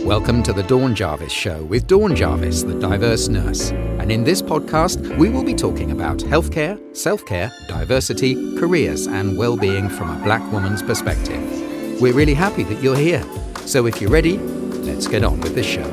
Welcome to the Dawn Jarvis Show with Dawn Jarvis, the diverse nurse. And in this podcast, we will be talking about healthcare, self-care, diversity, careers, and well-being from a Black woman's perspective. We're really happy that you're here. So if you're ready, let's get on with the show.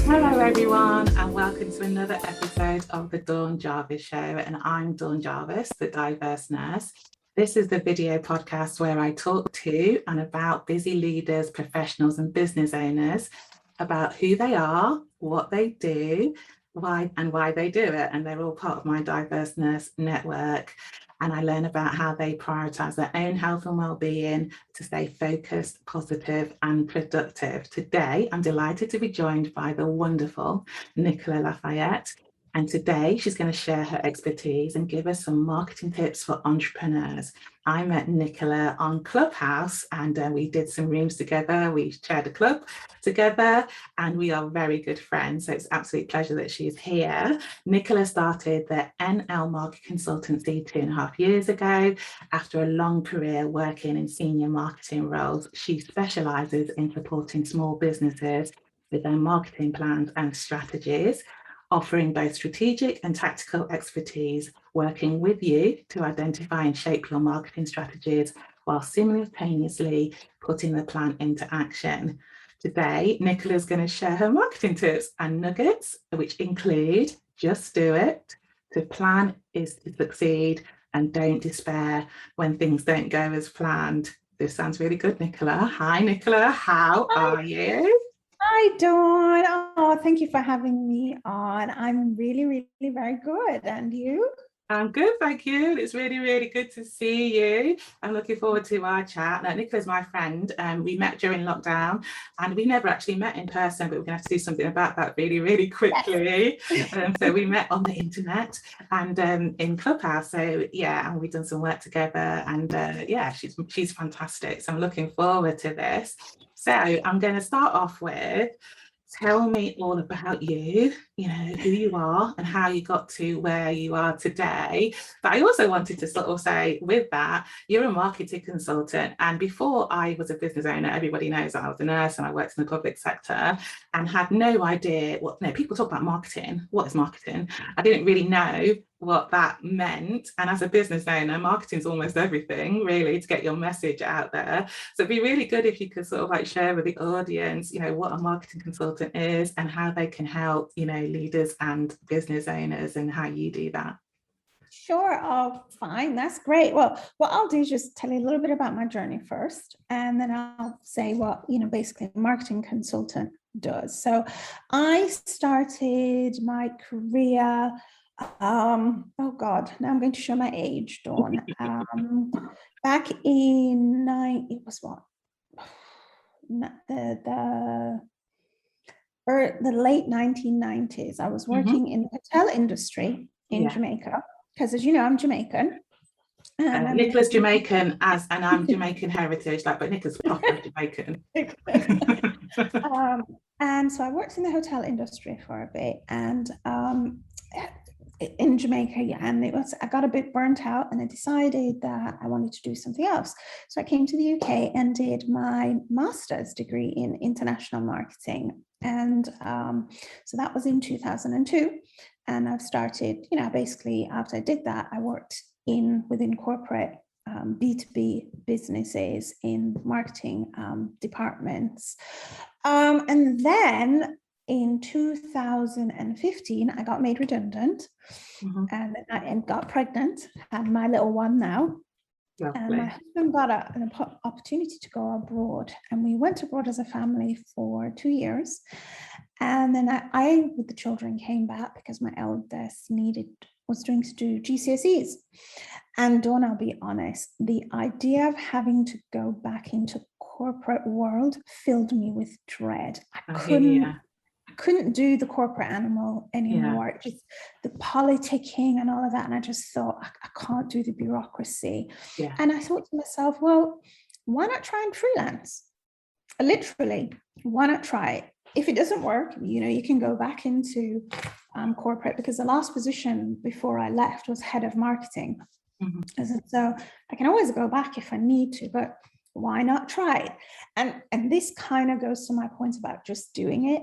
Hello everyone, and welcome to another episode of the Dawn Jarvis Show. And I'm Dawn Jarvis, the diverse nurse. This is the video podcast where I talk to and about busy leaders, professionals and business owners about who they are, what they do, why they do it. And they're all part of my diverse nurse network. And I learn about how they prioritise their own health and well-being to stay focused, positive and productive. Today, I'm delighted to be joined by the wonderful Nicola Lafayette. And today she's going to share her expertise and give us some marketing tips for entrepreneurs. I met Nicola on Clubhouse and we did some rooms together. We shared a club together and we are very good friends. So it's an absolute pleasure that she's here. Nicola started the NL Marketing Consultancy 2.5 years ago. After a long career working in senior marketing roles, she specialises in supporting small businesses with their marketing plans and strategies, offering both strategic and tactical expertise, working with you to identify and shape your marketing strategies while simultaneously putting the plan into action. Today, Nicola is going to share her marketing tips and nuggets, which include just do it, to plan is to succeed, and don't despair when things don't go as planned. This sounds really good, Nicola. Hi, Nicola. How are you? Hi, Dawn. Oh, thank you for having me on. I'm really very good. And you? I'm good, thank you. It's really good to see you. I'm looking forward to our chat. Now, Nicola's my friend. We met during lockdown and we never actually met in person, but we're going to have to do something about that really quickly. Yes. So we met on the internet and in Clubhouse. So yeah, and we've done some work together and yeah, she's fantastic. So I'm looking forward to this. So I'm going to start off with, tell me all about you, who you are and how you got to where you are today. But I also wanted to sort of say with that, you're a marketing consultant. And before I was a business owner, everybody knows I was a nurse and I worked in the public sector and had no idea people talk about marketing. What is marketing? I didn't really know what that meant. And as a business owner, marketing is almost everything really to get your message out there. So it'd be really good if you could sort of like share with the audience, what a marketing consultant is and how they can help, leaders and business owners and how you do that. Sure. Oh, fine. That's great. Well, what I'll do is just tell you a little bit about my journey first, and then I'll say what, basically a marketing consultant does. So I started my career oh God, now I'm going to show my age, Dawn. Back in the late 1990s, I was working in the hotel industry in Jamaica, because as you know, I'm Jamaican. Nicola's Jamaican and I'm Jamaican heritage, but Nicola's proper Jamaican. And so I worked in the hotel industry for a bit and in Jamaica, and I got a bit burnt out and I decided that I wanted to do something else. So I came to the UK and did my master's degree in international marketing. And so that was in 2002. And I've started, basically after I did that, I worked within corporate B2B businesses in marketing departments. And then in 2015, I got made redundant and I got pregnant, had my little one now. Lovely. And my husband got an opportunity to go abroad, and we went abroad as a family for 2 years. And then I with the children, came back because my eldest was going to do GCSEs. And Dawn, I'll be honest, the idea of having to go back into corporate world filled me with dread. I couldn't do the corporate animal anymore. Yeah. Just the politicking and all of that. And I just thought, I can't do the bureaucracy. Yeah. And I thought to myself, well, why not try and freelance? Literally, why not try it? If it doesn't work, you can go back into corporate, because the last position before I left was head of marketing. Mm-hmm. So I can always go back if I need to, but why not try it? And this kind of goes to my point about just doing it.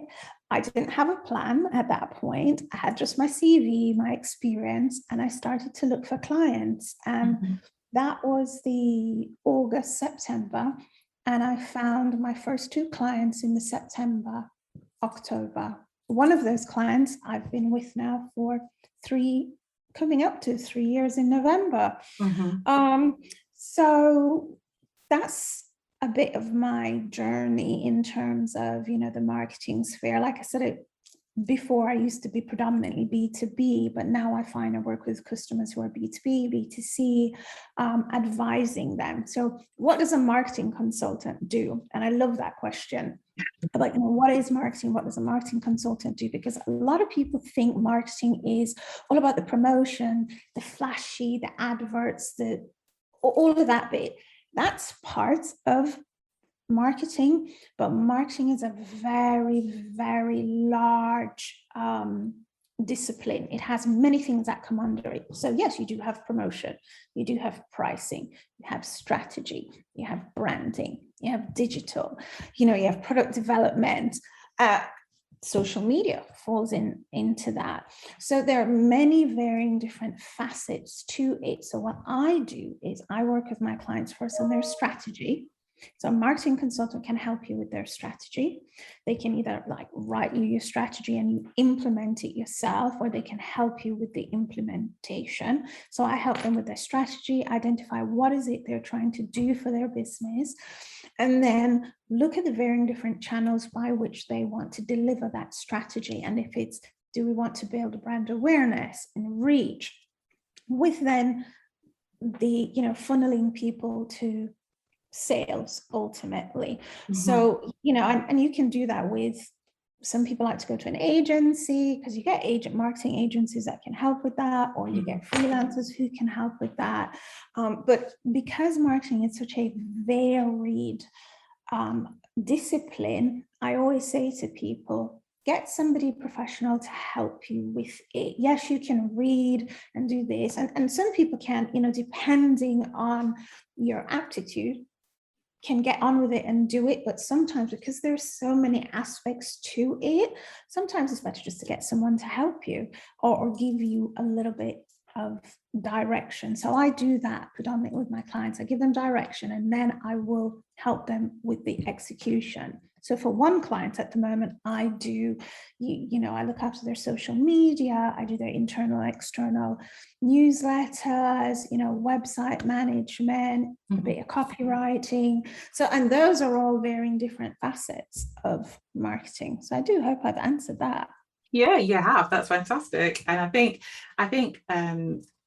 I didn't have a plan at that point. I had just my CV, my experience, and I started to look for clients. And that was the August, September. And I found my first 2 clients in the September, October. One of those clients I've been with now for coming up to 3 years in November. So that's a bit of my journey in terms of, the marketing sphere. Like I said, before I used to be predominantly B2B, but now I find I work with customers who are B2B, B2C, advising them. So what does a marketing consultant do? And I love that question. Like, what is marketing? What does a marketing consultant do? Because a lot of people think marketing is all about the promotion, the flashy, the adverts, all of that bit. That's part of marketing, but marketing is a very, very large discipline. It has many things that come under it. So yes, you do have promotion, you do have pricing, you have strategy, you have branding, you have digital, you have product development, social media falls into that. So there are many varying different facets to it. So what I do is I work with my clients first on their strategy. So a marketing consultant can help you with their strategy. They can either write you your strategy and you implement it yourself, or they can help you with the implementation. So I help them with their strategy, identify what is it they're trying to do for their business, and then look at the varying different channels by which they want to deliver that strategy. And if it's, do we want to build brand awareness and reach, with then the, funneling people to sales ultimately. So, and you can do that with, some people like to go to an agency because you get marketing agencies that can help with that, or you get freelancers who can help with that. But because marketing is such a varied discipline, I always say to people, get somebody professional to help you with it. Yes, you can read and do this. And some people can, depending on your aptitude, can get on with it and do it. But sometimes, because there's so many aspects to it, sometimes it's better just to get someone to help you or give you a little bit of direction. So I do that predominantly with my clients. I give them direction and then I will help them with the execution. So for one client at the moment, I do, I look after their social media, I do their internal, external newsletters, website management, a bit of copywriting. So, and those are all varying different facets of marketing. So I do hope I've answered that. Yeah, you have. That's fantastic. And I think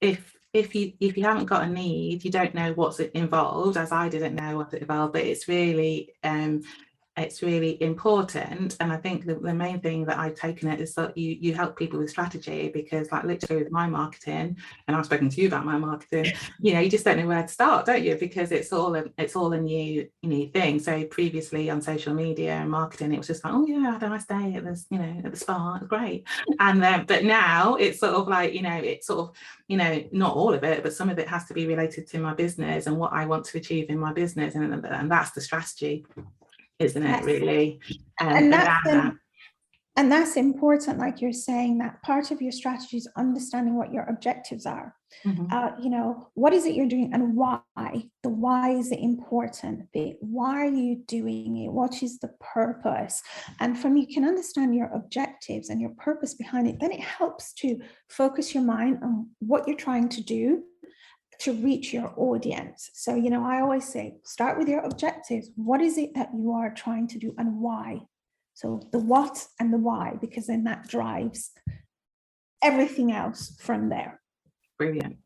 if you haven't got a need, you don't know what's involved, as I didn't know what's involved, but it's really important. And I think the main thing that I've taken it is that you help people with strategy, because literally with my marketing, and I've spoken to you about my marketing, you just don't know where to start, don't you? Because it's all a new thing. So previously on social media and marketing, it was just like, oh yeah, had a nice day at this, at the spa, it's great. And but now it's sort of like, it's sort of, not all of it, but some of it has to be related to my business and what I want to achieve in my business, and that's the strategy, isn't it, really? And that's important, like you're saying, that part of your strategy is understanding what your objectives are. What is it you're doing and why? The why is the important bit. Why are you doing it? What is the purpose? And from you can understand your objectives and your purpose behind it, then it helps to focus your mind on what you're trying to do to reach your audience. So, I always say, start with your objectives. What is it that you are trying to do and why? So the what and the why, because then that drives everything else from there. Brilliant.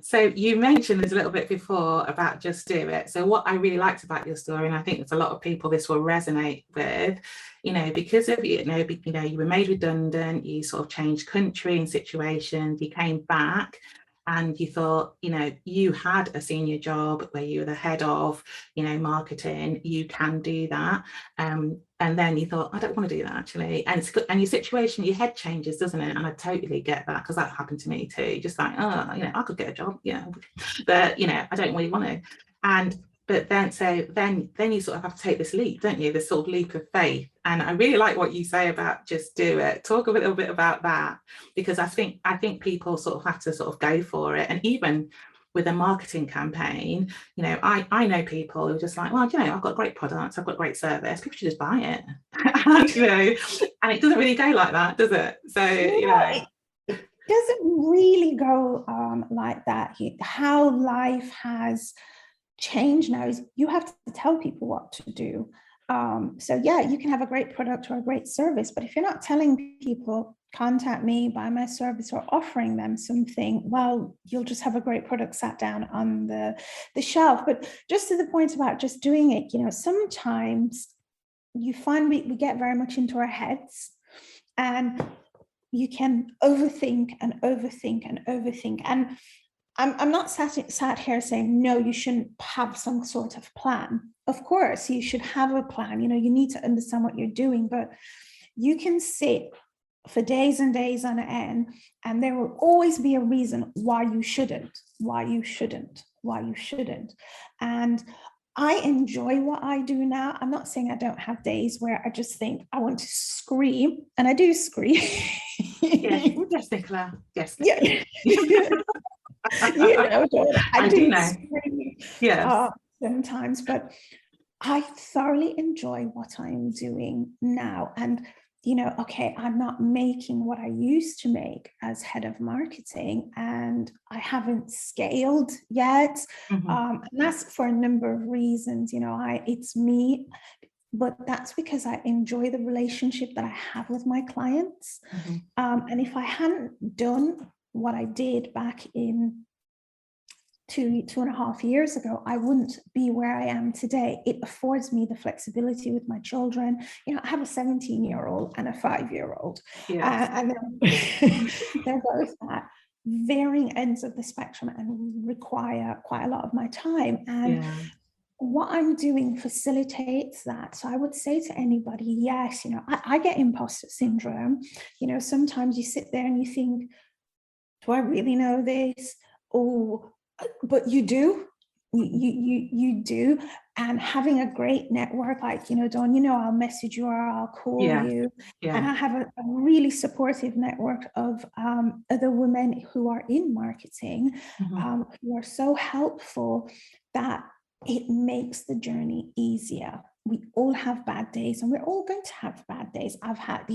So you mentioned this a little bit before about just do it. So what I really liked about your story, and I think there's a lot of people this will resonate with, because of you were made redundant, you sort of changed country and situations, you came back, and you thought, you had a senior job where you were the head of, marketing, you can do that. And then you thought, I don't want to do that actually. And your situation, your head changes, doesn't it? And I totally get that, because that happened to me too. Just like, I could get a job, but, I don't really want to. And but then you sort of have to take this leap, don't you? This sort of leap of faith. And I really like what you say about just do it. Talk a little bit about that, because I think people sort of have to sort of go for it. And even with a marketing campaign, I know people who are just like, well, I've got great products, I've got great service, people should just buy it. And it doesn't really go like that, does it? So, it doesn't really go like that. How life has changed now is you have to tell people what to do. So yeah, you can have a great product or a great service, but if you're not telling people, contact me, buy my service, or offering them something, well, you'll just have a great product sat down on the shelf. But just to the point about just doing it, sometimes you find we get very much into our heads, and you can overthink and overthink and overthink. And I'm not sat here saying, no, you shouldn't have some sort of plan. Of course, you should have a plan. You need to understand what you're doing, but you can sit for days and days on end, and there will always be a reason why you shouldn't. And I enjoy what I do now. I'm not saying I don't have days where I just think I want to scream, and I do scream. Yes, Nicola. Yes. Yeah. I do know. Scream, yes. Sometimes, but I thoroughly enjoy what I'm doing now. And okay, I'm not making what I used to make as head of marketing, and I haven't scaled yet. And that's for a number of reasons. It's me, but that's because I enjoy the relationship that I have with my clients. And if I hadn't done what I did back in 2.5 years ago, I wouldn't be where I am today. It affords me the flexibility with my children. I have a 17-year-old and a 5-year-old. And they're both at varying ends of the spectrum and require quite a lot of my time. And what I'm doing facilitates that. So I would say to anybody, yes, I get imposter syndrome. Sometimes you sit there and you think, do I really know this? But you do. You do. And having a great network, like, Dawn, I'll message you or I'll call you. And I have a really supportive network of other women who are in marketing, who are so helpful that it makes the journey easier. We all have bad days, and we're all going to have bad days. I've had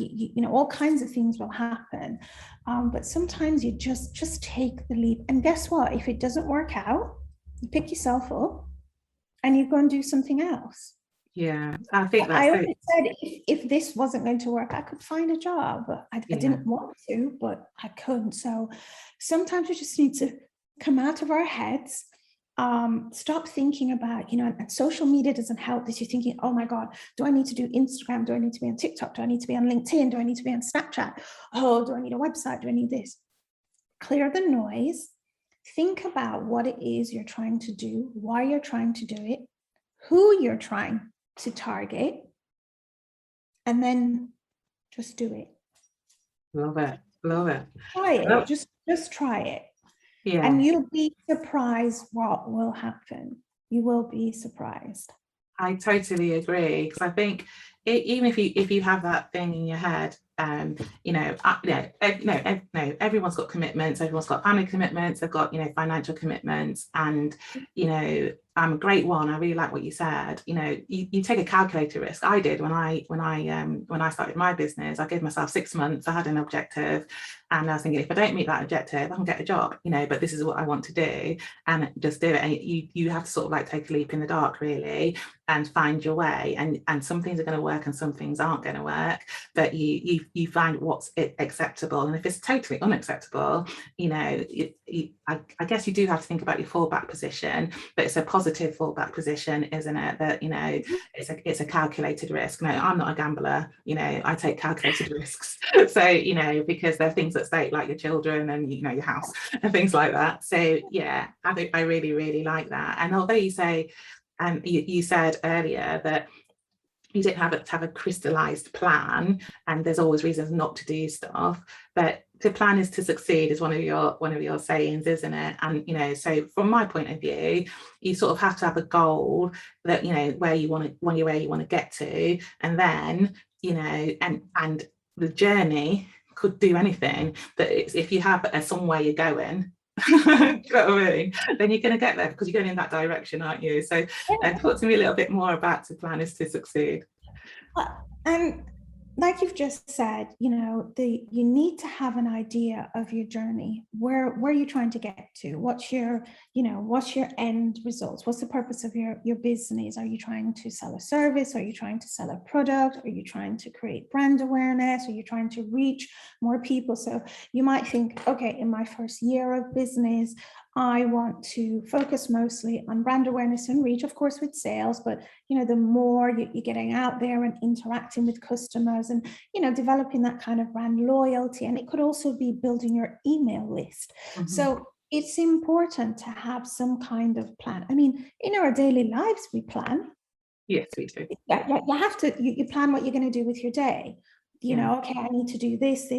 all kinds of things will happen. But sometimes you just take the leap. And guess what? If it doesn't work out, you pick yourself up and you go and do something else. Yeah, I think that's I always said if this wasn't going to work, I could find a job. I didn't want to, but I couldn't. So sometimes we just need to come out of our heads. Stop thinking about, and social media doesn't help this. You're thinking, oh my God, do I need to do Instagram? Do I need to be on TikTok? Do I need to be on LinkedIn? Do I need to be on Snapchat? Oh, do I need a website? Do I need this? Clear the noise. Think about what it is you're trying to do, why you're trying to do it, who you're trying to target, and then just do it. Love it. Try it. Just try it. Yeah. And you'll be surprised what will happen. You will be surprised. I totally agree, because I think even if you have that thing in your head, everyone's got commitments. Everyone's got family commitments. They've got financial commitments, and I'm a great one. I really like what you said. You take a calculated risk. I did when I started my business. I gave myself 6 months. I had an objective, and I was thinking, if I don't meet that objective, I can get a job. But this is what I want to do, and just do it. And you have to sort of like take a leap in the dark, really, and find your way. And some things are going to work, and some things aren't going to work. But you find what's acceptable, and if it's totally unacceptable, I guess you do have to think about your fallback position. But it's a positive fallback position, isn't it? That it's a calculated risk. No, I'm not a gambler. I take calculated risks. So because there are things at stake, like your children and your house and things like that. So yeah, I think I really, really like that. And although you say, you said earlier that you don't have to have a crystallized plan, and there's always reasons not to do stuff, but to plan is to succeed is one of your sayings, isn't it? And so from my point of view, you sort of have to have a goal that where you want to get to, and then and the journey could do anything, but if you have somewhere you're going, you know what I mean? Then you're going to get there because you're going in that direction, aren't you? So talk to me a little bit more about to plan is to succeed. And like you've just said, you need to have an idea of your journey. Where are you trying to get to? What's your end results? What's the purpose of your business? Are you trying to sell a service? Are you trying to sell a product? Are you trying to create brand awareness? Are you trying to reach more people? So you might think, okay, in my first year of business, I want to focus mostly on brand awareness and reach, of course, with sales, but the more you're getting out there and interacting with customers and developing that kind of brand loyalty. And it could also be building your email list. Mm-hmm. So it's important to have some kind of plan. I mean, in our daily lives, we plan. Yes, we do. You have to, you plan what you're going to do with your day. Okay, I need to do this.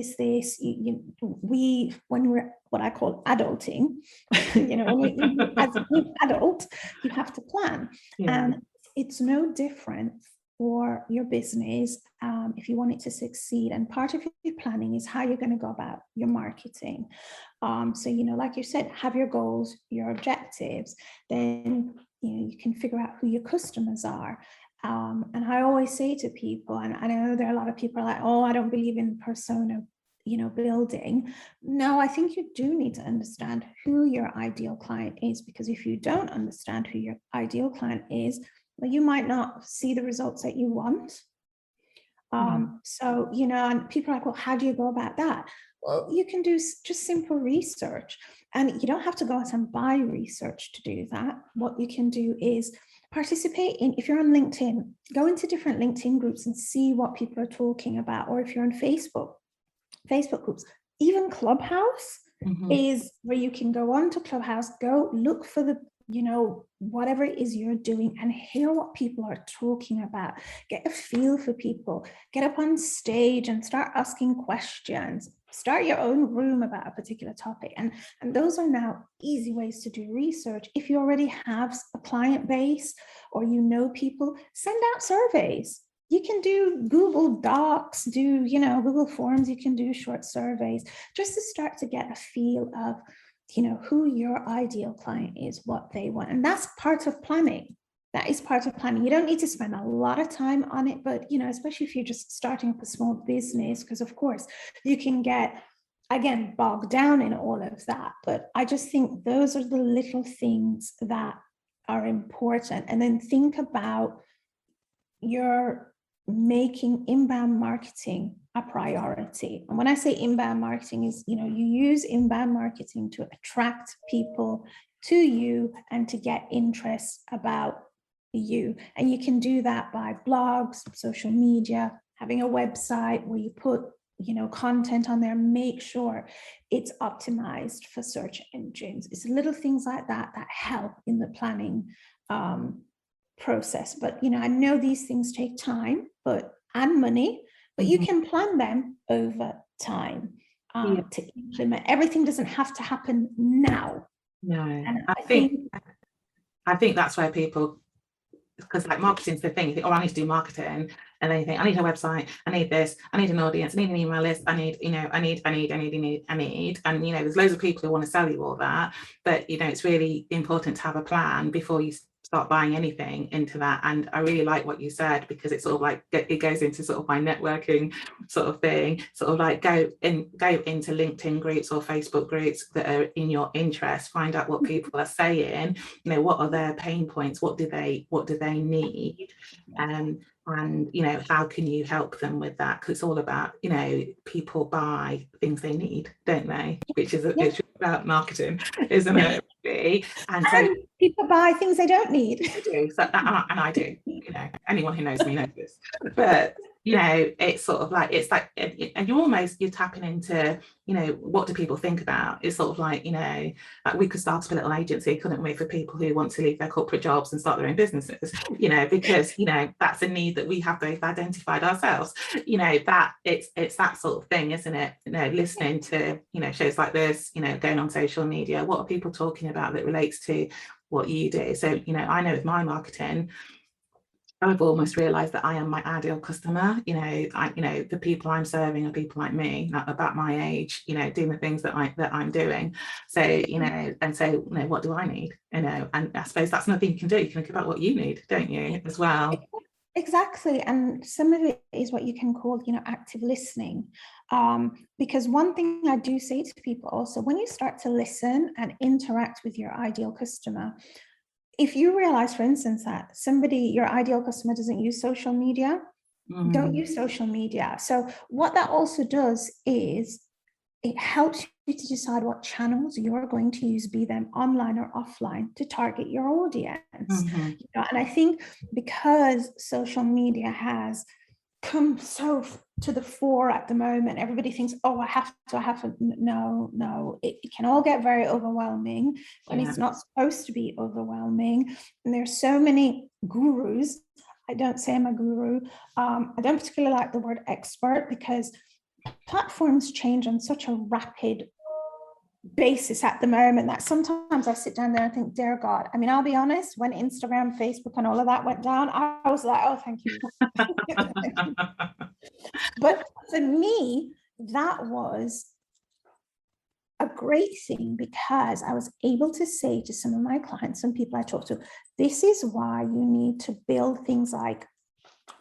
When we're what I call adulting, as an adult, you have to plan. Yeah. And it's no different for your business if you want it to succeed. And part of your planning is how you're going to go about your marketing. So, like you said, have your goals, your objectives, then, you can figure out who your customers are. And I always say to people, and I know there are a lot of people like, oh, I don't believe in persona, building. No, I think you do need to understand who your ideal client is, because if you don't understand who your ideal client is, well, you might not see the results that you want. So, and people are like, well, how do you go about that? Well, you can do just simple research, and you don't have to go out and buy research to do that. What you can do is participate in, if you're on LinkedIn, go into different LinkedIn groups and see what people are talking about. Or if you're on Facebook groups, even Clubhouse is where you can go on to Clubhouse, go look for the, whatever it is you're doing and hear what people are talking about, get a feel for people, get up on stage and start asking questions, start your own room about a particular topic. And those are now easy ways to do research. If you already have a client base or people, send out surveys. You can do Google Docs, do, Google Forms, you can do short surveys just to start to get a feel of, who your ideal client is, what they want. And that's part of planning. That is part of planning. You don't need to spend a lot of time on it, but, especially if you're just starting up a small business, because of course you can get, again, bogged down in all of that. But I just think those are the little things that are important. And then think about your making inbound marketing a priority. And when I say inbound marketing is, you use inbound marketing to attract people to you and to get interest about you. And you can do that by blogs, social media, having a website where you put, content on there, make sure it's optimized for search engines. It's little things like that that help in the planning process. But I know these things take time and money, but you can plan them over time to implement. Everything doesn't have to happen now. No, and I think that's where people, because like marketing's the thing, you think, oh, I need to do marketing, and then you think, I need a website, I need this, I need an audience, I need an email list, I need, and there's loads of people who want to sell you all that, but it's really important to have a plan before you start buying anything into that. And I really like what you said, because it's sort of like, it goes into sort of my networking sort of thing, sort of like go into LinkedIn groups or Facebook groups that are in your interest, find out what people are saying, what are their pain points, what do they need, and how can you help them with that? Because it's all about, people buy things they need, don't they? Which is it's about marketing, isn't it? And so people buy things they don't need. I do, and I do. Anyone who knows me knows this. But you know, it's sort of like, it's like, and you're tapping into, you know, what do people think about? It's sort of like, you know, like we could start up a little agency, couldn't we, for people who want to leave their corporate jobs and start their own businesses, you know, because, you know, that's a need that we have both identified ourselves, you know, that it's that sort of thing, isn't it? You know, listening to, you know, shows like this, you know, going on social media, what are people talking about that relates to what you do? So, you know, I know with my marketing, I've almost realized that I am my ideal customer. You know, the people I'm serving are people like me, about my age, you know, doing the things that I'm doing. So, you know, and so, you know, what do I need? You know, and I suppose that's another thing you can do. You can think about what you need, don't you, as well? Exactly. And some of it is what you can call, you know, active listening. Because one thing I do say to people also, when you start to listen and interact with your ideal customer, if you realize, for instance, that your ideal customer doesn't use social media, don't use social media. So what that also does is it helps you to decide what channels you're going to use, be them online or offline, to target your audience. You know, and I think because social media has come so to the fore at the moment, everybody thinks, oh, I have to. No, it can all get very overwhelming, and it's not supposed to be overwhelming. And there's so many gurus. I don't say I'm a guru. I don't particularly like the word expert, because platforms change on such a rapid basis at the moment that sometimes I sit down there and think, dear God, I mean, I'll be honest, when Instagram, Facebook and all of that went down, I was like, oh, thank you. But for me, that was a great thing, because I was able to say to some of my clients and people I talk to, this is why you need to build things like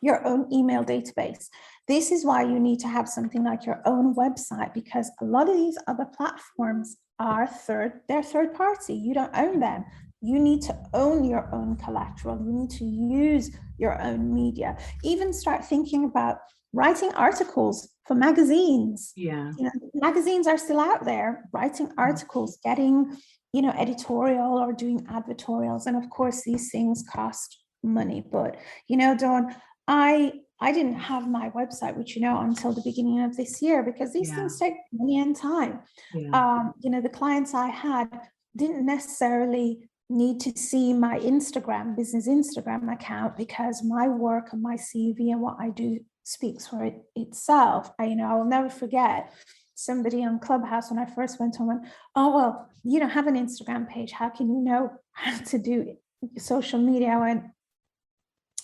your own email database. This is why you need to have something like your own website, because a lot of these other platforms are third party. You don't own them. You need to own your own collateral. You need to use your own media. Even start thinking about writing articles for magazines. Yeah. You know, magazines are still out there, writing articles, getting, you know, editorial or doing advertorials. And of course, these things cost money. But, you know, Dawn, I didn't have my website, which, you know, until the beginning of this year, because these things take money and time. You know, the clients I had didn't necessarily need to see my business Instagram account, because my work and my CV and what I do speaks for itself. I'll never forget somebody on Clubhouse when I first went on, went, oh, well, you don't have an Instagram page. How can you know how to do social media? I went,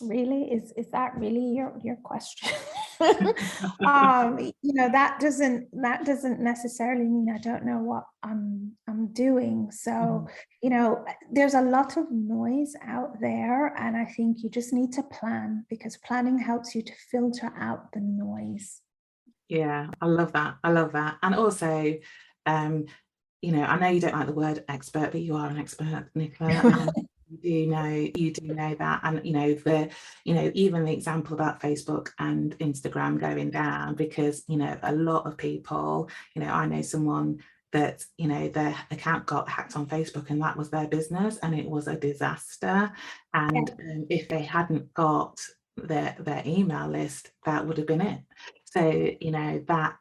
really? Is that really your question? You know, that doesn't necessarily mean I don't know what I'm doing. So, you know, there's a lot of noise out there, and I think you just need to plan, because planning helps you to filter out the noise. Yeah, I love that. And also, you know, I know you don't like the word expert, but you are an expert, Nicola. You do know that. And even the example about Facebook and Instagram going down, because a lot of people, I know someone that their account got hacked on Facebook, and that was their business, and it was a disaster. And if they hadn't got their email list, that would have been it. So that,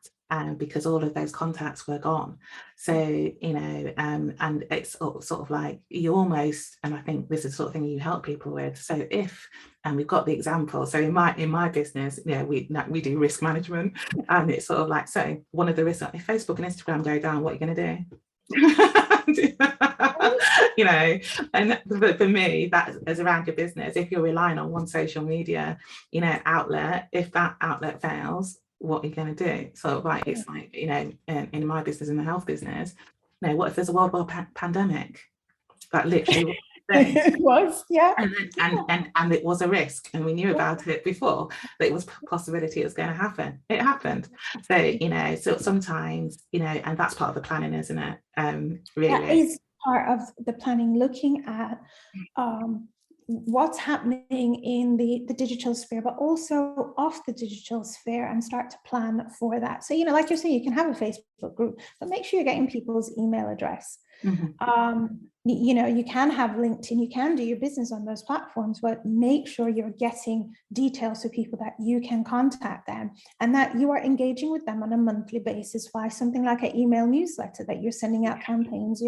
because all of those contacts were gone. So, and it's sort of like you almost, and I think this is the sort of thing you help people with. So and we've got the example. So in my business, we do risk management, and it's sort of like, so one of the risks, if Facebook and Instagram go down, what are you going to do? And for me, that is around your business. If you're relying on one social media, outlet, if that outlet fails, what are you going to do? So like, it's like, in my business, in the health business, what if there's a worldwide pandemic? That literally it was, and it was a risk, and we knew about it before, that it was a possibility it was going to happen. It happened. So so sometimes, and that's part of the planning, isn't it? Really, that is part of the planning, looking at what's happening in the digital sphere, but also off the digital sphere, and start to plan for that. So, like you're saying, you can have a Facebook group, but make sure you're getting people's email address. You can have LinkedIn, you can do your business on those platforms, but make sure you're getting details to people that you can contact them and that you are engaging with them on a monthly basis via something like an email newsletter, that you're sending out campaigns.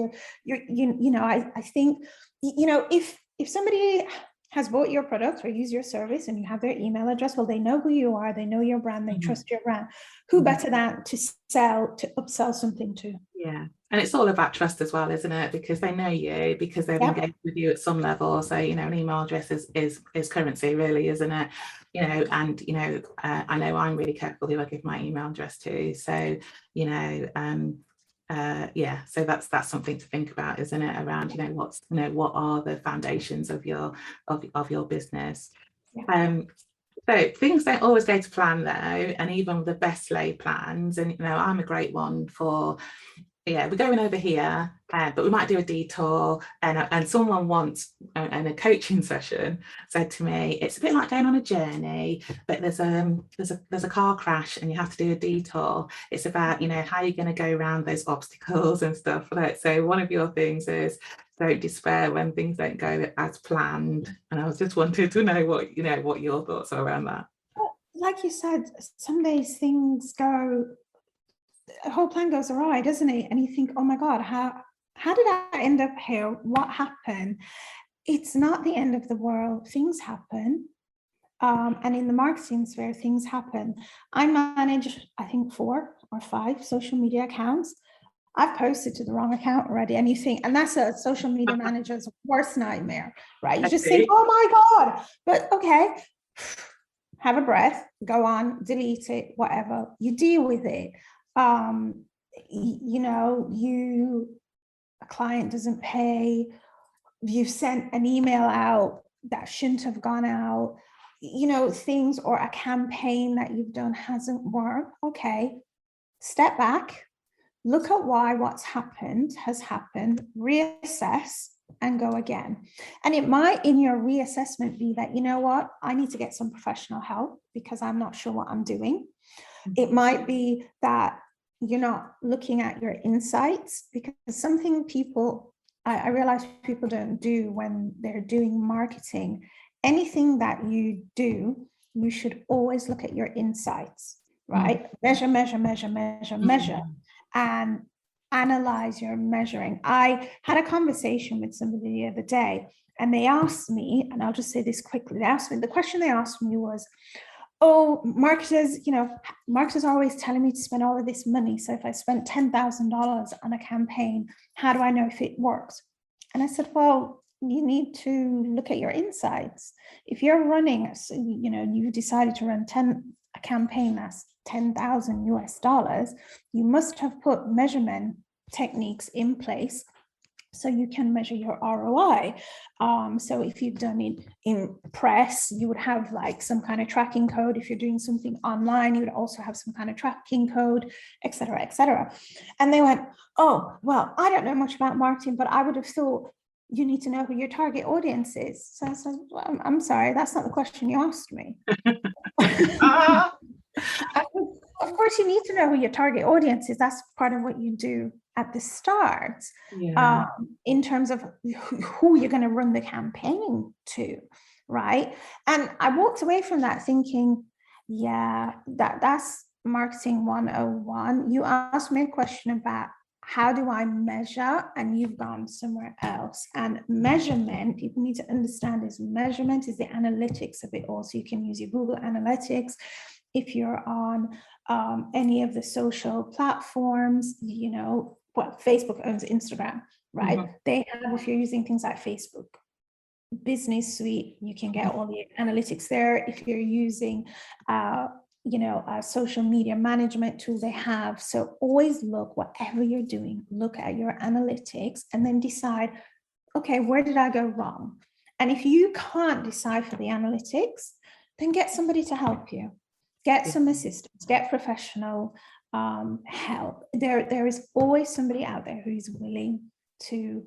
I think, if somebody has bought your product or used your service and you have their email address, well, they know who you are, they know your brand, they trust your brand. Who better than to upsell something to? Yeah. And it's all about trust as well, isn't it? Because they know you, because they've engaged with you at some level. So, an email address is currency, really, isn't it? And I know I'm really careful who I give my email address to. So, so that's something to think about, isn't it? Around, what are the foundations of your business? So things don't always go to plan, though, and even the best laid plans. And I'm a great one for, we're going over here, but we might do a detour. And someone once in a coaching session said to me, it's a bit like going on a journey, but there's a car crash and you have to do a detour. It's about how you're going to go around those obstacles and stuff. So one of your things is, don't despair when things don't go as planned. And I was just wanted to know what your thoughts are around that. Like you said, some days things go, the whole plan goes awry, doesn't it? And you think, oh my God, how did I end up here? What happened? It's not the end of the world. Things happen. And in the marketing sphere, things happen. I manage, I think, 4 or 5 social media accounts. I've posted to the wrong account already, and you think, and that's a social media manager's worst nightmare, right? You just think, oh my God, but okay, have a breath, go on, delete it, whatever, you deal with it. A client doesn't pay, you've sent an email out that shouldn't have gone out, things, or a campaign that you've done hasn't worked. Okay, step back, look at why what's happened has happened, reassess, and go again. And it might, in your reassessment, be that, what, I need to get some professional help because I'm not sure what I'm doing. It might be that you're not looking at your insights, because something I realize people don't do when they're doing marketing. Anything that you do, you should always look at your insights, right? Measure, and analyze your measuring. I had a conversation with somebody the other day, and they asked me, and I'll just say this quickly, the question they asked me was, oh, marketers are always telling me to spend all of this money. So if I spent $10,000 on a campaign, how do I know if it works? And I said, well, you need to look at your insights. If you're running, you decided to run a campaign that's $10,000 US, you must have put measurement techniques in place so you can measure your ROI. So if you've done it in press, you would have like some kind of tracking code. If you're doing something online, you would also have some kind of tracking code, et cetera, et cetera. And they went, oh, well, I don't know much about marketing, but I would have thought you need to know who your target audience is. So I said, well, I'm sorry, that's not the question you asked me. Of course, you need to know who your target audience is. That's part of what you do at the start, in terms of who you're going to run the campaign to, right? And I walked away from that thinking, that's marketing 101. You asked me a question about how do I measure, and you've gone somewhere else. And measurement, people need to understand, is measurement is the analytics of it all. So you can use your Google Analytics. If you're on any of the social platforms, Facebook owns Instagram, right? They have, if you're using things like Facebook Business Suite, you can get all the analytics there. If you're using, a social media management tool, they have. So always look, whatever you're doing, look at your analytics and then decide, okay, where did I go wrong? And if you can't decipher the analytics, then get somebody to help you. Get some assistance, get professional help. There is always somebody out there who is willing to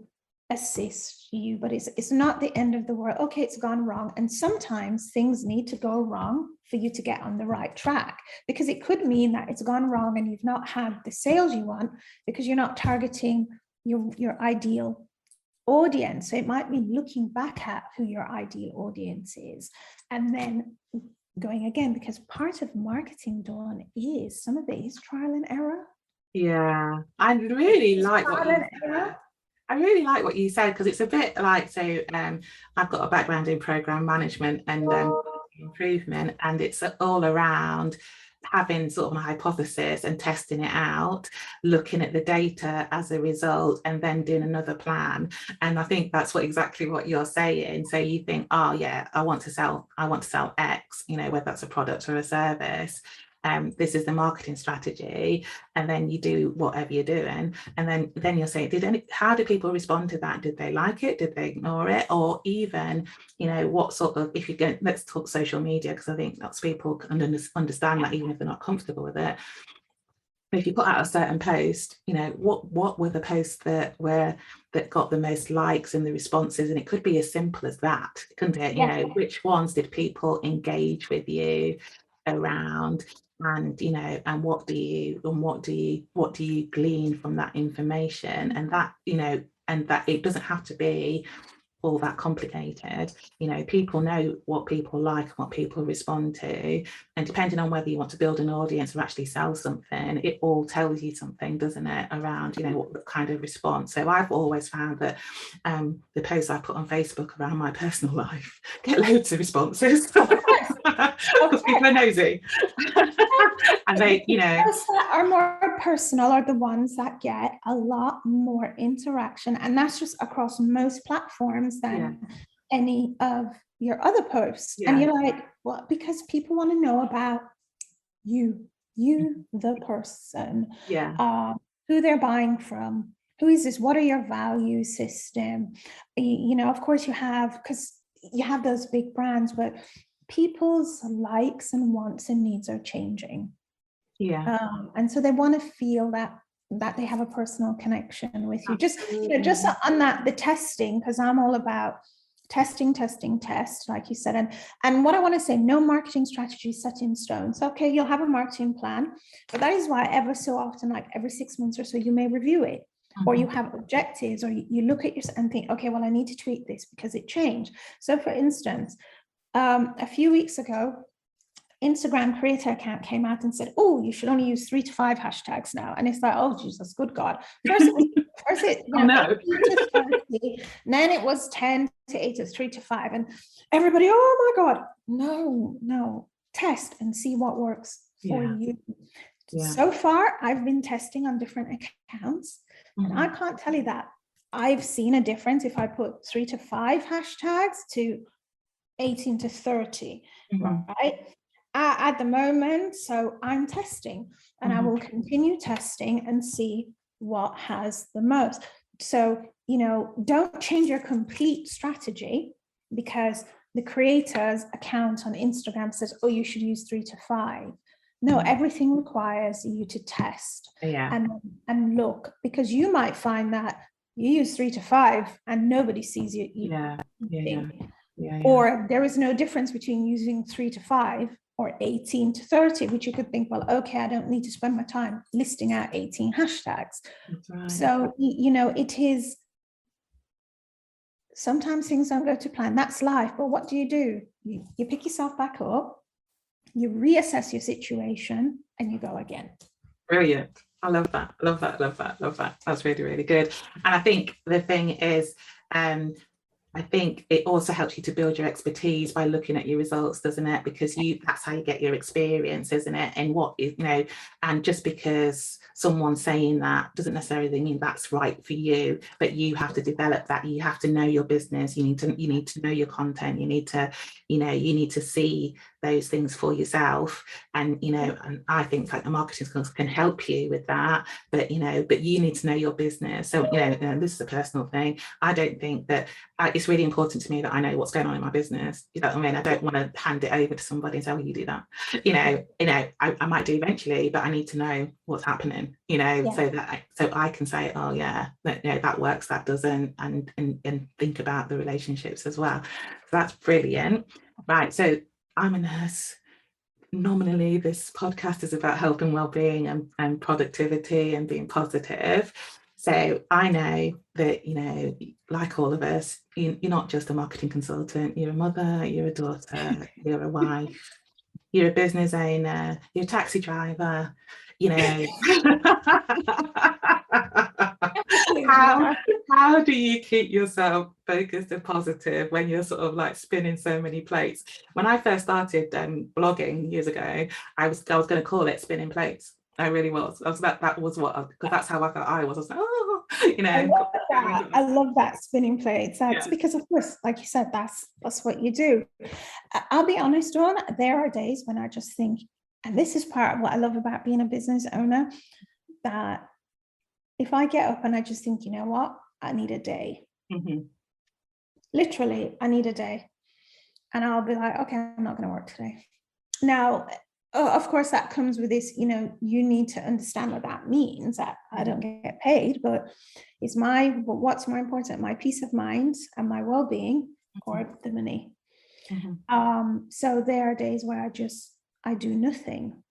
assist you, but it's not the end of the world. Okay, it's gone wrong. And sometimes things need to go wrong for you to get on the right track, because it could mean that it's gone wrong and you've not had the sales you want because you're not targeting your ideal audience. So it might be looking back at who your ideal audience is, and then going again, because part of marketing, Dawn, is some of it is trial and error. Yeah, I really like what you said. I really like what you said, because it's a bit like, so I've got a background in program management and improvement, and it's all around having sort of a hypothesis and testing it out, looking at the data as a result, and then doing another plan. And I think that's exactly what you're saying. So you think, oh yeah, I want to sell X, whether that's a product or a service. This is the marketing strategy, and then you do whatever you're doing, and then you'll say, how did people respond to that? Did they like it? Did they ignore it? Or even, what sort of, if you go, let's talk social media, because I think lots of people can understand that, even if they're not comfortable with it. If you put out a certain post, what were the posts that got the most likes and the responses? And it could be as simple as that, couldn't it? Yeah. Which ones did people engage with you around? And and what do you glean from that information? And that, and that it doesn't have to be all that complicated. People know what people like and what people respond to, and depending on whether you want to build an audience or actually sell something, it all tells you something, doesn't it, around what kind of response. So I've always found that the posts I put on Facebook around my personal life get loads of responses because people are nosy. And they, those that are more personal are the ones that get a lot more interaction, and that's just across most platforms than any of your other posts. And you're like, well, because people want to know about you the person, who they're buying from, who is this, what are your value system. Of course you have, because you have those big brands, but people's likes and wants and needs are changing. And so they want to feel that they have a personal connection with you. Just on that, the testing, because I'm all about test, like you said. And what I want to say, no marketing strategy is set in stone. So, okay, you'll have a marketing plan, but that is why ever so often, like every 6 months or so, you may review it. Or you have objectives, or you look at yourself and think, okay, well, I need to tweak this because it changed. So for instance, a few weeks ago, Instagram creator account came out and said, oh, you should only use 3 to 5 hashtags now. And it's like, oh, Jesus, good God. First it oh, no. 30, then it was 10 to 8 to 3 to 5. And everybody, oh my God, no, test and see what works for you. So far, I've been testing on different accounts, and I can't tell you that I've seen a difference if I put 3 to 5 hashtags to 18 to 30, right? At the moment, so I'm testing, and I will continue testing and see what has the most. So, don't change your complete strategy because the creator's account on Instagram says, oh, you should use 3 to 5. No, everything requires you to test and look, because you might find that you use 3 to 5 and nobody sees you. Or there is no difference between using 3 to 5 or 18 to 30, which you could think, well, okay, I don't need to spend my time listing out 18 hashtags. Right. So, it is, sometimes things don't go to plan. That's life. But what do? You pick yourself back up, you reassess your situation, and you go again. Brilliant. I love that. That's really, really good. And I think the thing is, I think it also helps you to build your expertise by looking at your results, doesn't it? Because that's how you get your experience, isn't it? And and just because someone's saying that doesn't necessarily mean that's right for you, but you have to develop that. You have to know your business. You need to know your content. You need to see those things for yourself. And, and I think like the marketing skills can help you with that, but you need to know your business. So, this is a personal thing. I don't think that it's really important to me that I know what's going on in my business. You know what I mean? I don't want to hand it over to somebody and say, well, you do that. I might do eventually, but I need to know what's happening, so I can say, oh yeah, that works, that doesn't, and think about the relationships as well. So that's brilliant. Right. So I'm a nurse. Nominally, this podcast is about health and well-being and productivity and being positive. So I know that, you know, like all of us, you're not just a marketing consultant, you're a mother, you're a daughter, you're a wife, you're a business owner, you're a taxi driver, you know. How do you keep yourself focused and positive when you're sort of like spinning so many plates? When I first started blogging years ago, I was going to call it spinning plates. I really was. That was what, because that's how I felt I was. I was like, oh, you know. I love that. I love that, spinning plates. That's because, of course, like you said, that's what you do. I'll be honest, Dawn, there are days when I just think, and this is part of what I love about being a business owner, that if I get up and I just think, you know what, I need a day. Mm-hmm. Literally, I need a day. And I'll be like, okay, I'm not going to work today. Now, of course, that comes with this, you know, you need to understand what that means. That I don't get paid, but it's what's more important, my peace of mind and my well-being, or the money. So there are days where I do nothing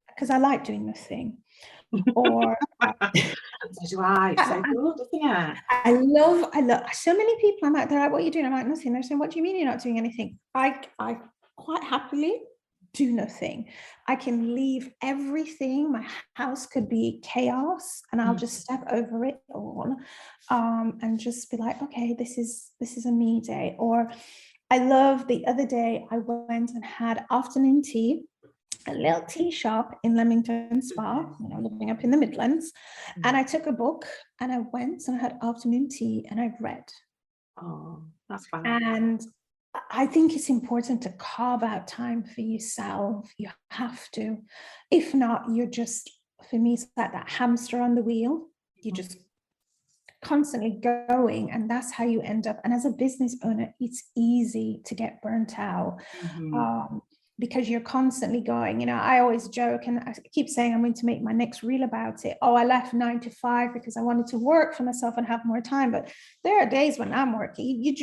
because I like doing nothing. Or so do I. So good, isn't it? I love so many people. I'm like, they're like, what are you doing? I'm like, nothing. They're saying, what do you mean you're not doing anything? I quite happily do nothing. I can leave everything. My house could be chaos and I'll just step over it all and just be like, okay, this is a me day. Or I love, the other day I went and had afternoon tea, a little tea shop in Leamington Spa, you know, living up in the Midlands. And I took a book and I went and I had afternoon tea and I read. Oh, that's fun. And I think it's important to carve out time for yourself. You have to. If not, you're just, for me, it's like that hamster on the wheel. You're just constantly going, and that's how you end up. And as a business owner, it's easy to get burnt out because you're constantly going. You know, I always joke and I keep saying I'm going to make my next reel about it. Oh, I left 9 to 5 because I wanted to work for myself and have more time. But there are days when I'm working, you're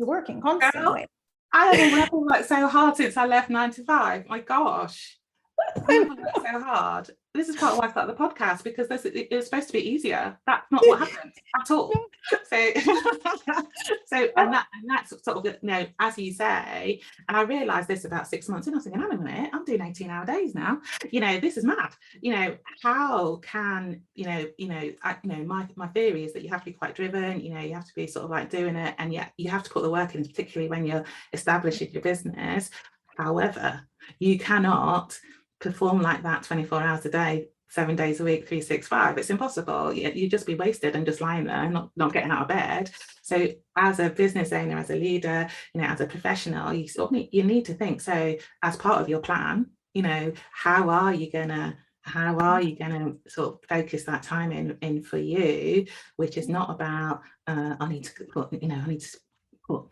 working constantly. Girl, I haven't worked like so hard since I left 9 to 5. My gosh. I worked so hard. This is part of why I started the podcast, because it's supposed to be easier. That's not what happened at all. And that's sort of, you know, as you say, and I realized this about 6 months in. I was thinking, hang on a minute, I'm doing 18-hour days now. You know, this is mad. You know, how can, my theory is that you have to be quite driven. You know, you have to be sort of like doing it, and yet you have to put the work in, particularly when you're establishing your business. However, you cannot perform like that 24 hours a day, 7 days a week, 365. It's impossible. You'd just be wasted and just lying there, not getting out of bed. So as a business owner, as a leader, you know, as a professional, you need to think. So as part of your plan, you know, how are you gonna sort of focus that time in for you, which is not about I need to put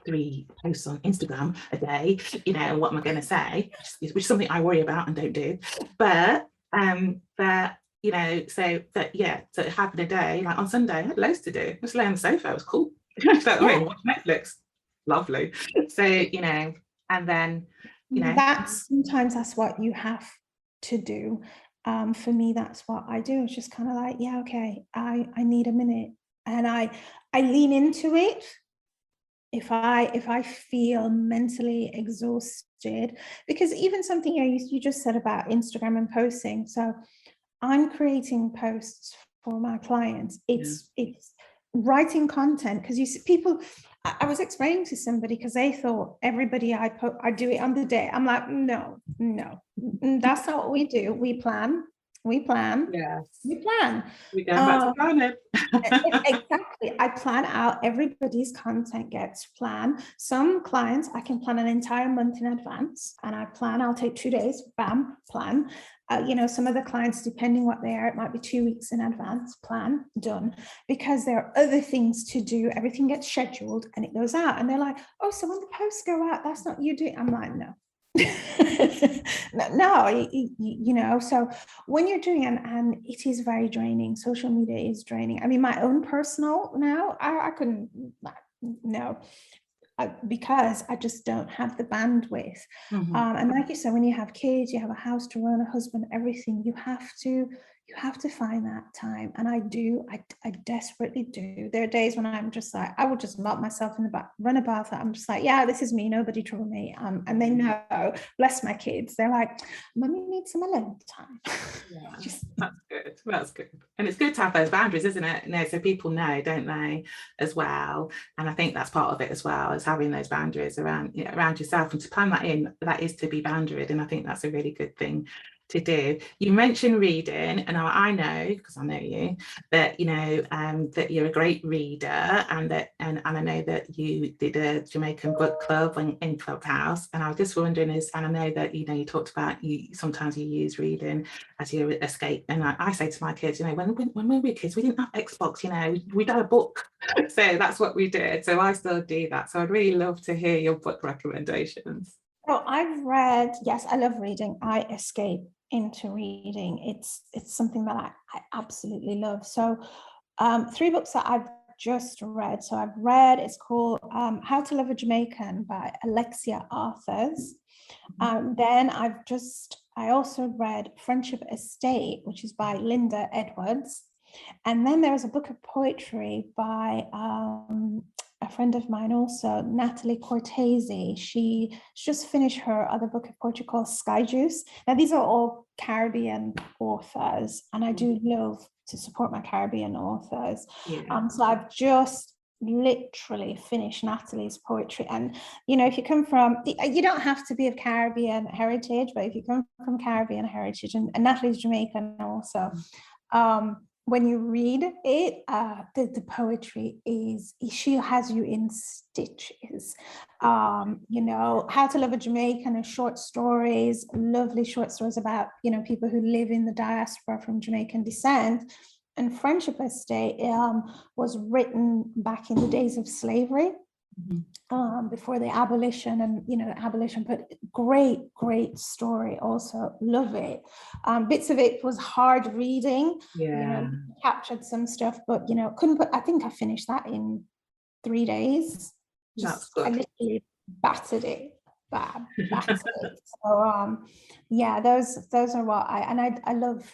3 posts on Instagram a day, you know, what am I going to say, which is something I worry about and don't do. But you know, so it happened a day, like on Sunday, I had loads to do. Just lay on the sofa, it was cool. Watch Netflix, lovely. So, you know, and then, you know, sometimes that's what you have to do. For me, that's what I do. It's just kind of like, yeah, okay, I need a minute, and I lean into it. If I feel mentally exhausted, because even something you just said about Instagram and posting. So I'm creating posts for my clients. It's writing content, because you see people. I was explaining to somebody, because they thought everybody I do it on the day. I'm like, no, that's not what we do. We plan. Yes. We plan. We go back to planning. Exactly. I plan out, everybody's content gets planned. Some clients I can plan an entire month in advance, and I'll take 2 days, bam, plan. You know, some of the clients, depending what they are, it might be 2 weeks in advance, plan, done, because there are other things to do. Everything gets scheduled and it goes out, and they're like, oh, so when the posts go out, that's not you doing. I'm like, no. No, you know, so when you're doing it, and it is very draining. Social media is draining. I mean, my own personal now, I couldn't, no, because I just don't have the bandwidth. And like you said, when you have kids, you have a house to run, a husband, everything, you have to you have to find that time. And I do, I desperately do. There are days when I'm just like, I would just lock myself in the back, run a bath. I'm just like, yeah, this is me, nobody trouble me. And they know, bless my kids, they're like, Mummy needs some alone time. Yeah, that's good. And it's good to have those boundaries, isn't it? So people know, don't they, as well. And I think that's part of it as well, is having those boundaries around yourself, and to plan that in, that is to be boundaried. And I think that's a really good thing to do. You mentioned reading, and I know, because I know you, that that you're a great reader, and I know that you did a Jamaican book club in Clubhouse, and I was just wondering and I know that you talked about sometimes you use reading as your escape, and I say to my kids, when we were kids, we didn't have Xbox, we had a book, so that's what we did. So I still do that. So I'd really love to hear your book recommendations. Oh, I've read, yes, I love reading. I escape into reading. It's something that I absolutely love. So 3 books that I've just read. So I've read, it's called How to Love a Jamaican by Alexia Arthurs. Then I also read Friendship Estate, which is by Linda Edwards. And then there's a book of poetry by a friend of mine also, Natalie Cortese. She just finished her other book of poetry called Sky Juice. Now, these are all Caribbean authors, and I do love to support my Caribbean authors. Yeah. So I've just literally finished Natalie's poetry. And, if you come from, you don't have to be of Caribbean heritage, but if you come from Caribbean heritage, and Natalie's Jamaican also, when you read it, the poetry is, she has you in stitches. How to Love a Jamaican are short stories, lovely short stories about, people who live in the diaspora from Jamaican descent. And Friendship Estate was written back in the days of slavery. Before the abolition, and but great story, also love it. Bits of it was hard reading, captured some stuff, but couldn't put, I think I finished that in 3 days. That's good. I literally battered it. So those are what I love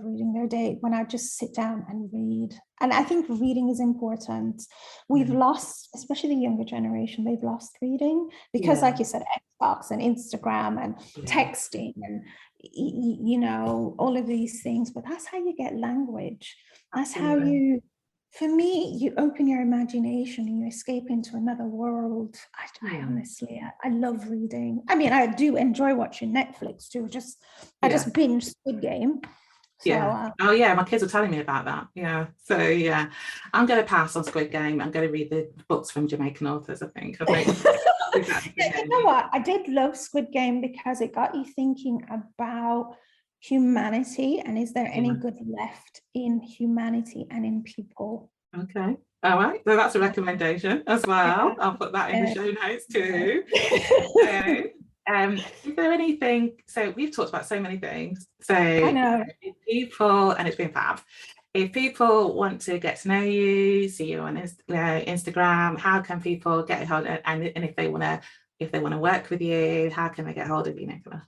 reading their day, when I just sit down and read. And I think reading is important. We've lost, especially the younger generation, they've lost reading because, like you said, Xbox and Instagram and texting and all of these things. But that's how you get language. That's how you, for me, you open your imagination and you escape into another world. I honestly, I love reading. I mean, I do enjoy watching Netflix too. I just binge Squid Game. So, my kids are telling me about that. So I'm going to pass on Squid Game. I'm going to read the books from Jamaican authors, I think. You know what? I did love Squid Game because it got you thinking about humanity, and is there any good left in humanity and in people? Okay, all right, so that's a recommendation as well. I'll put that in the show notes too. Is there anything, so we've talked about so many things, so I know people, and it's been fab. If people want to get to know you, see you on Instagram, how can people get a hold of, and if they want to work with you, how can they get hold of you, Nicola?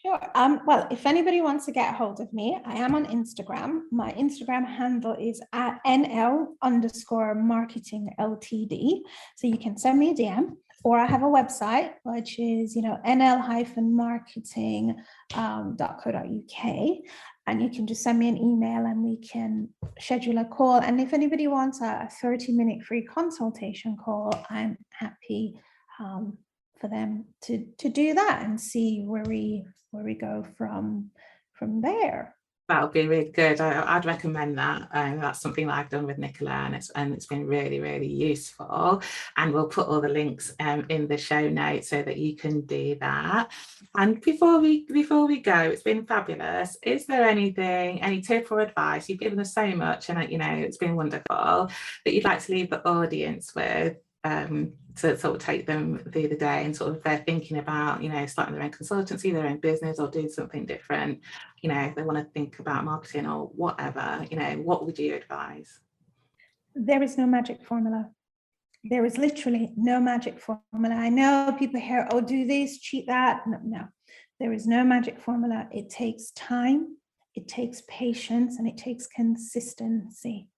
Sure. Well, if anybody wants to get a hold of me, I am on Instagram. My Instagram handle is at NL_Marketing Ltd. So you can send me a DM, or I have a website, which is, nl-marketing.co.uk. And you can just send me an email and we can schedule a call. And if anybody wants a 30-minute free consultation call, I'm happy for them to do that and see where we go from there. That would be really good. I'd recommend that. That's something that I've done with Nicola, and it's been really, really useful. And we'll put all the links in the show notes so that you can do that. And before we go, it's been fabulous. Is there any tip or advice? You've given us so much, and it's been wonderful, that you'd like to leave the audience with, to sort of take them through the day, and sort of they're thinking about starting their own consultancy, their own business, or doing something different, if they want to think about marketing or whatever, what would you advise? There is no magic formula. There is literally no magic formula. I know people hear, oh, do this, cheat that. No, there is no magic formula. It takes time, it takes patience, and it takes consistency.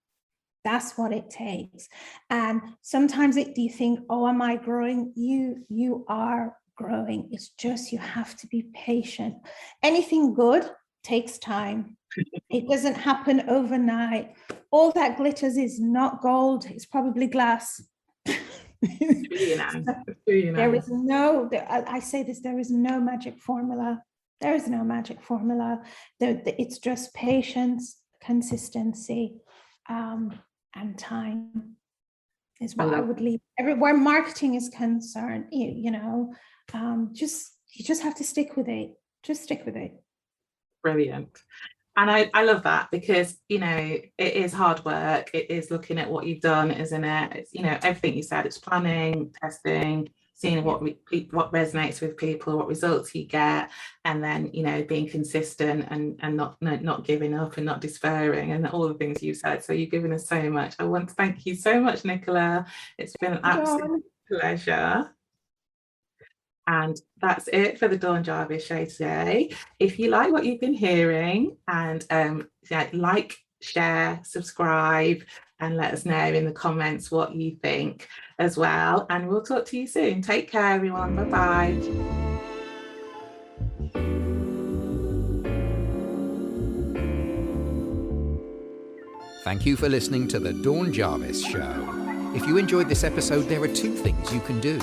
That's what it takes. And sometimes you think, oh, am I growing? You are growing. It's just you have to be patient. Anything good takes time. It doesn't happen overnight. All that glitters is not gold. It's probably glass. There is no, I say this, there is no magic formula. There is no magic formula. It's just patience, consistency, and time is what I would leave. Everywhere marketing is concerned, you just have to stick with it. Just stick with it. Brilliant. And I love that, because, it is hard work. It is looking at what you've done, isn't it? It's, everything you said, it's planning, testing, seeing what resonates with people, what results you get, and then, being consistent and not giving up and not despairing, and all the things you said. So you've given us so much. I want to thank you so much, Nicola. It's been an absolute pleasure. And that's it for the Dawn Jarvis show today. If you like what you've been hearing, and like, share, subscribe, and let us know in the comments what you think as well. And we'll talk to you soon. Take care, everyone. Bye-bye. Thank you for listening to the Dawn Jarvis Show. If you enjoyed this episode, there are 2 things you can do.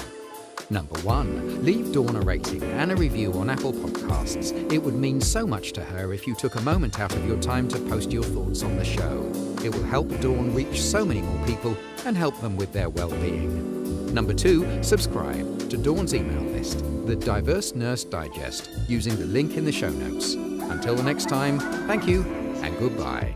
Number 1, leave Dawn a rating and a review on Apple Podcasts. It would mean so much to her if you took a moment out of your time to post your thoughts on the show. It will help Dawn reach so many more people and help them with their well-being. Number 2, subscribe to Dawn's email list, the Diverse Nurse Digest, using the link in the show notes. Until the next time, thank you and goodbye.